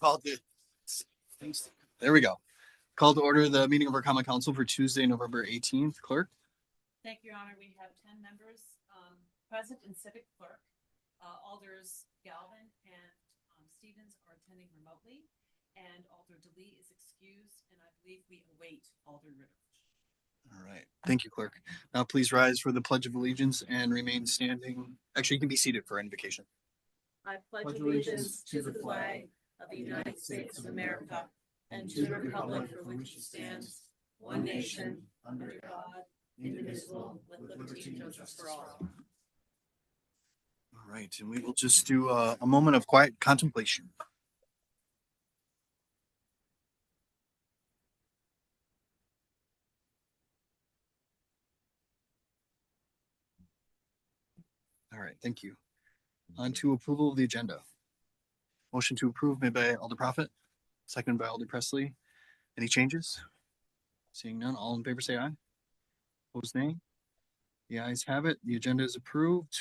Call to There we go. Call to order the meeting of our common council for Tuesday, November 18th. Clerk. Thank you, Your Honor. We have 10 members present and civic clerk. Alders Galvin and Stevens are attending remotely, and Alder DeLee is excused, and I believe we await Alder Ritter. All right. Thank you, clerk. Now please rise for the Pledge of Allegiance and remain standing. Actually, you can be seated for invocation. I pledge allegiance to the flag of the United States of America and to the republic for which it stands, one nation, under God, indivisible, with liberty and justice for all. All right, and we will just do a moment of quiet contemplation. All right, thank you. On to approval of the agenda. Motion to approve made by Alder Prophet, seconded by Alder Presley. Any changes? Seeing none, all in favor say aye. Opposed nay. The ayes have it. The agenda is approved.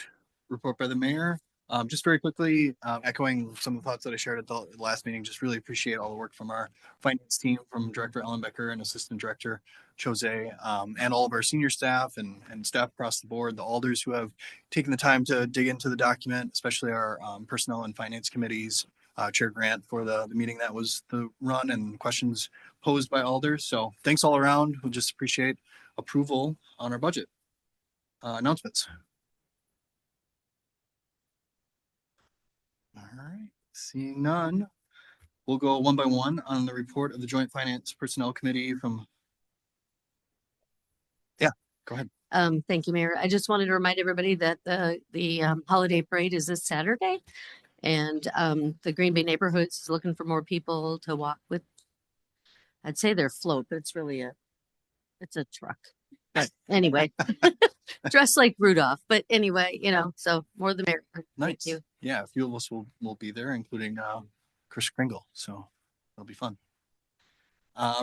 Report by the mayor. Just very quickly, echoing some of the thoughts that I shared at the last meeting, just really appreciate all the work from our finance team, from Director Ellen Becker and Assistant Director Jose, and all of our senior staff and staff across the board, the alders who have taken the time to dig into the document, especially our personnel and finance committees, Chair Grant for the meeting that was the run and questions posed by alders. So thanks all around. We'll just appreciate approval on our budget. Announcements. All right, seeing none, we'll go one by one on the report of the Joint Finance Personnel Committee from. Yeah, go ahead. Thank you, Mayor. I just wanted to remind everybody that the holiday parade is this Saturday, and the Green Bay neighborhoods is looking for more people to walk with. I'd say they're float, but it's really it's a truck. But anyway, dressed like Rudolph. But anyway, so more the merrier. Nice. Thank you. Yeah, a few of us will be there, including Chris Kringle. So it'll be fun.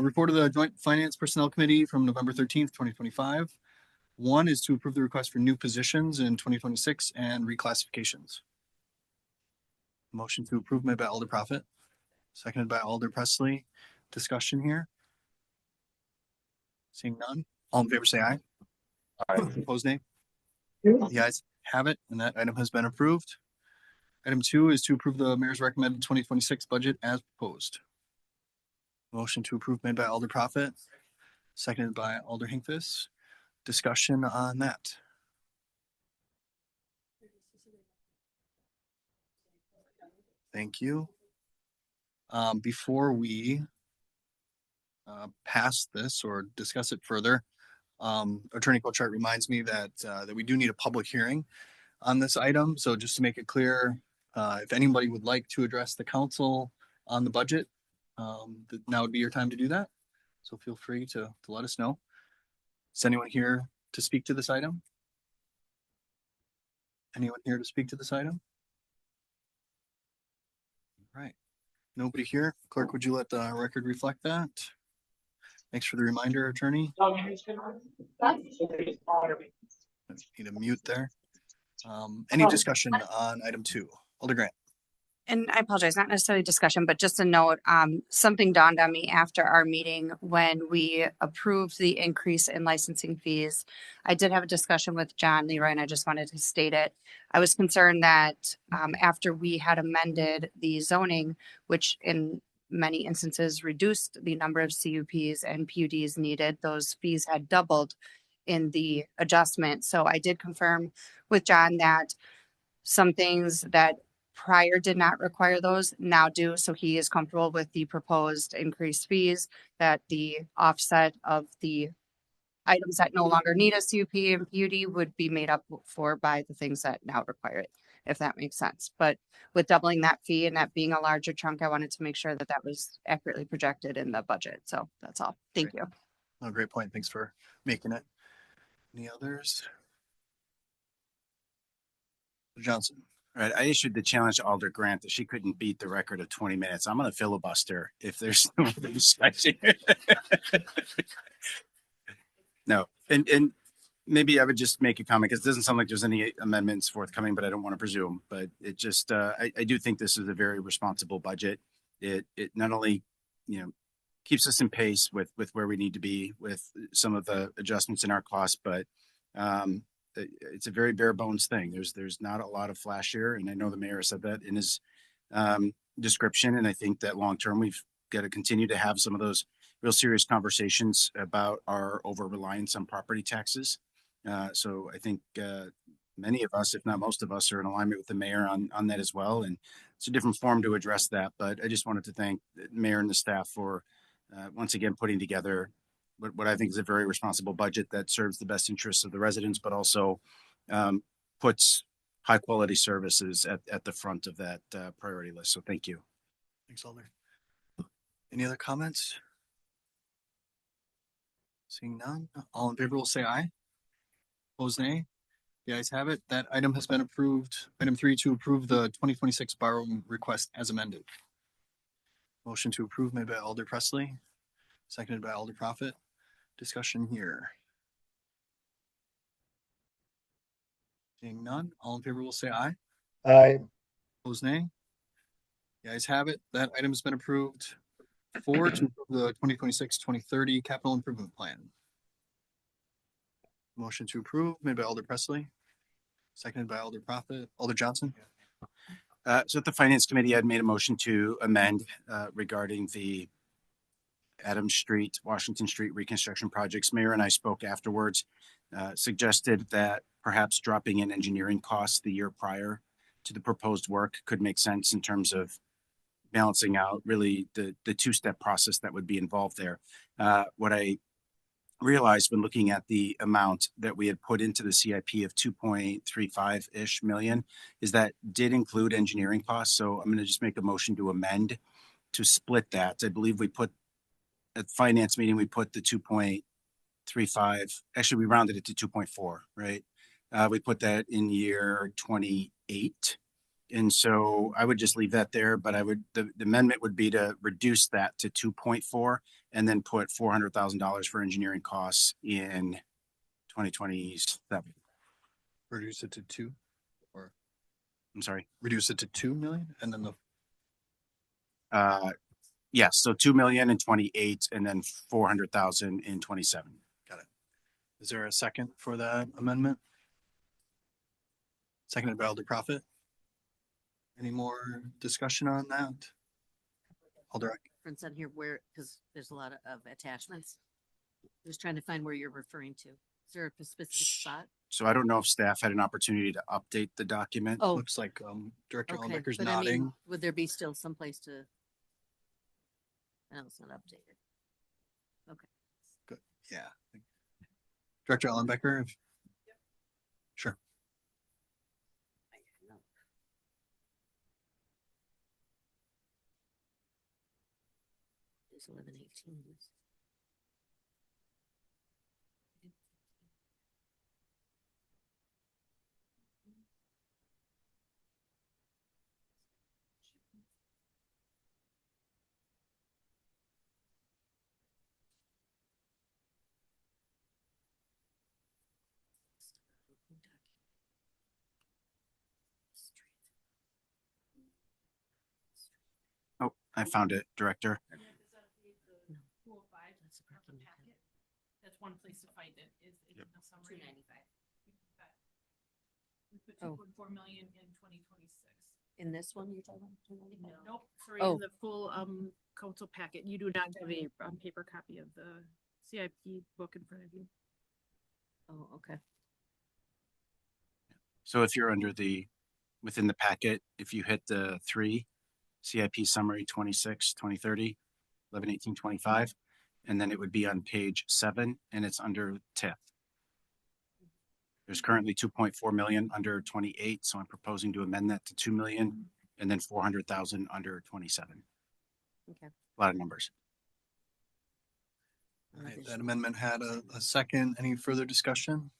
Report of the Joint Finance Personnel Committee from November 13th, 2025. One is to approve the request for new positions in 2026 and reclassifications. Motion to approve made by Alder Prophet, seconded by Alder Presley. Discussion here. Seeing none. All in favor say aye. Aye. Opposed nay. The ayes have it, and that item has been approved. Item 2 is to approve the mayor's recommended 2026 budget as proposed. Motion to approve made by Alder Prophet, seconded by Alder Hinkfist. Discussion on that. Thank you. Before we pass this or discuss it further, Attorney Cochart reminds me that we do need a public hearing on this item. So just to make it clear, if anybody would like to address the council on the budget, now would be your time to do that. So feel free to let us know. Is anyone here to speak to this item? Anyone here to speak to this item? All right. Nobody here. Clerk, would you let the record reflect that? Thanks for the reminder, attorney. Need a mute there. Any discussion on item 2? Alder Grant. And I apologize, not necessarily discussion, but just a note, something dawned on me after our meeting when we approved the increase in licensing fees. I did have a discussion with John Leroy, and I just wanted to state it. I was concerned that after we had amended the zoning, which in many instances reduced the number of CUPs and PUDs needed, those fees had doubled in the adjustment. So I did confirm with John that some things that prior did not require those now do. So he is comfortable with the proposed increased fees, that the offset of the items that no longer need a CUP and PUD would be made up for by the things that now require it, if that makes sense. But with doubling that fee and that being a larger chunk, I wanted to make sure that that was accurately projected in the budget. So that's all. Thank you. Oh, great point. Thanks for making it. Any others? Johnson. All right, I issued the challenge to Alder Grant that she couldn't beat the record of 20 minutes. I'm going to filibuster if there's no other discussion. No, and maybe I would just make a comment because it doesn't sound like there's any amendments forthcoming, but I don't want to presume. But it just, I do think this is a very responsible budget. it not only, keeps us in pace with where we need to be with some of the adjustments in our costs, but it's a very bare bones thing. There's not a lot of flash here, and I know the mayor said that in his description. And I think that long term we've got to continue to have some of those real serious conversations about our over reliance on property taxes. So I think many of us, if not most of us, are in alignment with the mayor on that as well. And it's a different form to address that. But I just wanted to thank the mayor and the staff for once again putting together what I think is a very responsible budget that serves the best interests of the residents, but also puts high quality services at the front of that priority list. So thank you. Thanks, Alder. Any other comments? Seeing none, all in favor will say aye. Opposed, nay. The ayes have it. That item has been approved. Item 3, to approve the 2026 borrowing request as amended. Motion to approve made by Alder Presley, seconded by Alder Prophet. Discussion here. Seeing none, all in favor will say aye. Aye. Opposed, nay. The ayes have it. That item has been approved. 4, to approve the 2026-2030 capital improvement plan. Motion to approve made by Alder Presley, seconded by Alder Prophet. Alder Johnson. So at the finance committee, I'd made a motion to amend regarding the Adams Street, Washington Street reconstruction projects. Mayor and I spoke afterwards, suggested that perhaps dropping in engineering costs the year prior to the proposed work could make sense in terms of balancing out really the two-step process that would be involved there. What I realized when looking at the amount that we had put into the CIP of 2.35-ish million is that did include engineering costs. So I'm going to just make a motion to amend to split that. I believe we put at finance meeting, we put the 2.35, actually we rounded it to 2.4, right? We put that in year 28. And so I would just leave that there, but the amendment would be to reduce that to 2.4 and then put $400,000 for engineering costs in 2027. Reduce it to 2, or I'm sorry. reduce it to 2 million and then the Yes. So 2 million in 28 and then 400,000 in 27. Is there a second for that amendment? Seconded by Alder Prophet. Any more discussion on that? Alder, Reference on here where, because there's a lot of attachments. Just trying to find where you're referring to. Is there a specific spot? So I don't know if staff had an opportunity to update the document. Oh, looks like Director okay. Allenbecker's But I mean, nodding. would there be still some place to? No, it's not updated. Yeah. Director Allenbecker, if sure. It's 11:18. Oh, I found it, Director. Is that the 205? That's a That's a parking packet? That's one place to find it, is in Yep. the summary. 295. We put Oh. 2.4 million in 2026. In this one you're talking about? 295? Nope, sorry, Oh. In the full council packet, you do not have a paper copy of the CIP book in front of you. Oh, okay. So if you're within the packet, if you hit the 3 CIP summary 26, 2030, 11, 18, 25, and then it would be on page 7 and it's under TIF. There's currently 2.4 million under 28. So I'm proposing to amend that to 2 million and then 400,000 under 27. Okay. A lot of numbers. All right, that amendment had a second. Any further discussion?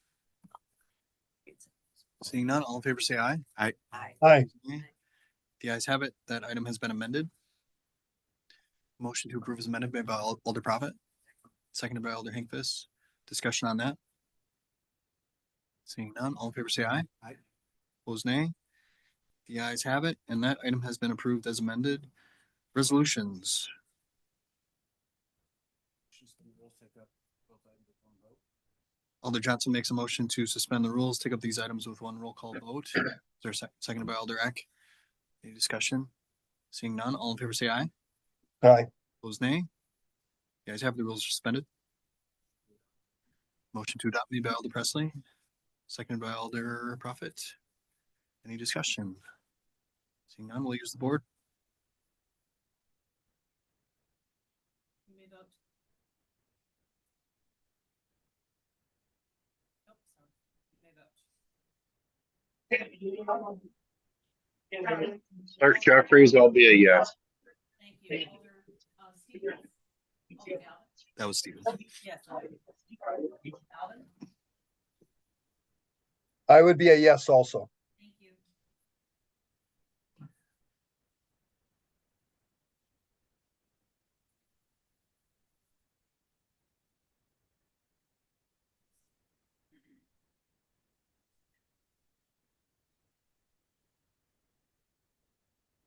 Seeing none, all in favor say aye. Aye. The ayes have it. That item has been amended. Motion to approve is amended made by Alder Prophet, seconded by Alder Hinkfist. Discussion on that? Seeing none, all in favor say aye. Aye. Opposed, nay. The ayes have it, and that item has been approved as amended. Resolutions. Alder Johnson makes a motion to suspend the rules, take up these items with one roll call vote. Is there a second by Alder Eck? Any discussion? Seeing none, all in favor say aye. Aye. Opposed, nay. You guys have the rules suspended. Motion to adopt made by Alder Presley, seconded by Alder Prophet. Any discussion? Seeing none, we'll use the board. You may vote. Nope, sorry. You may vote. Clerk Jeffries, I'll be a yes. Thank you. Alder, Stevens. Alder Galvin. That was Stephen. Yes. Galvin. I would be a yes also. Thank you.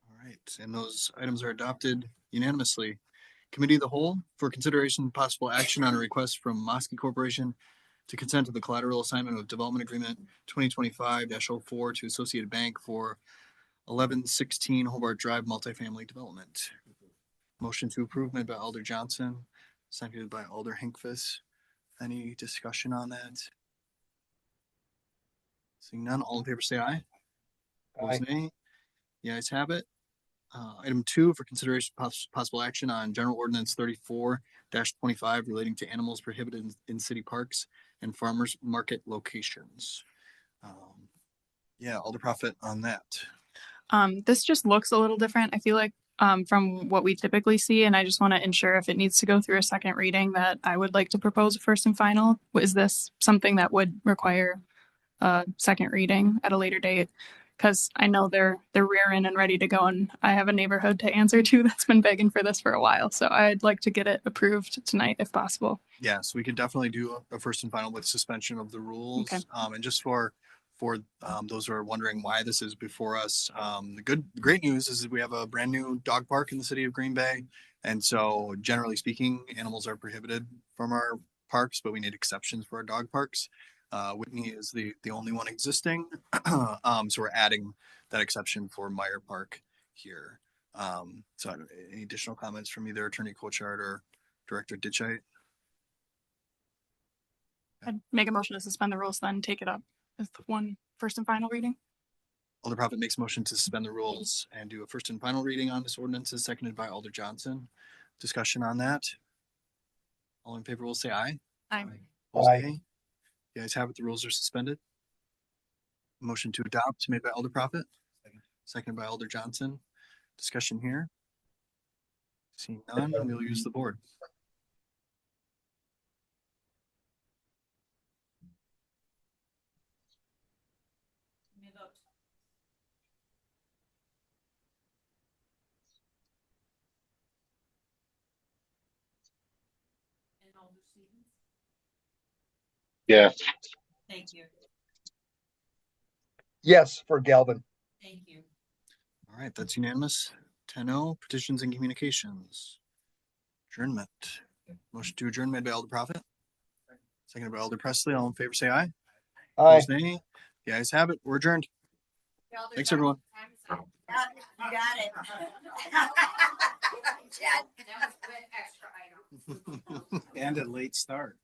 All right, and those items are adopted unanimously. Committee of the Whole for consideration and possible action on a request from Mosky Corporation to consent to the collateral assignment of development agreement 2025-04 to Associated Bank for 1116 Hobart Drive multifamily development. Motion to approve made by Alder Johnson, seconded by Alder Hinkfus. Any discussion on that? Seeing none, all in favor say aye. Opposed, nay. The ayes have it. Item 2 for consideration possible action on General Ordinance 34-25 relating to animals prohibited in city parks and farmers market locations. Alder Prophet on that. This just looks a little different. I feel like from what we typically see, and I just want to ensure if it needs to go through a second reading that I would like to propose a first and final. Is this something that would require a second reading at a later date? Because I know they're rearing and ready to go, and I have a neighborhood to answer to that's been begging for this for a while. So I'd like to get it approved tonight if possible. Yes, we could definitely do a first and final with suspension of the rules. Okay. And just for those who are wondering why this is before us, the great news is that we have a brand new dog park in the city of Green Bay. And so generally speaking, animals are prohibited from our parks, but we need exceptions for our dog parks. Whitney is the only one existing. So we're adding that exception for Meyer Park here. So any additional comments from either Attorney Cochard or Director Ditchite? I'd make a motion to suspend the rules, then take it up as one first and final reading. Alder Prophet makes motion to suspend the rules and do a first and final reading on this ordinance, is seconded by Alder Johnson. Discussion on that. All in favor will say aye. Aye. Opposed, Aye. nay. You guys have it. The rules are suspended. Motion to adopt made by Alder Prophet, seconded by Alder Johnson. Discussion here. Seeing none, we'll use the board. You may vote. And Alder Stevens. Yes. Thank you. Yes for Galvin. Thank you. All right, that's unanimous. 10-0, petitions and communications. Adjournment. Motion to adjourn made by Alder Prophet, seconded by Alder Presley. All in favor say aye. Aye. Opposed, nay. The ayes have it. We're adjourned. Thanks, everyone. You got it. That was good extra item. And a late start.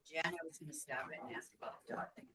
Jen, I was gonna stop it and ask about the dog thing.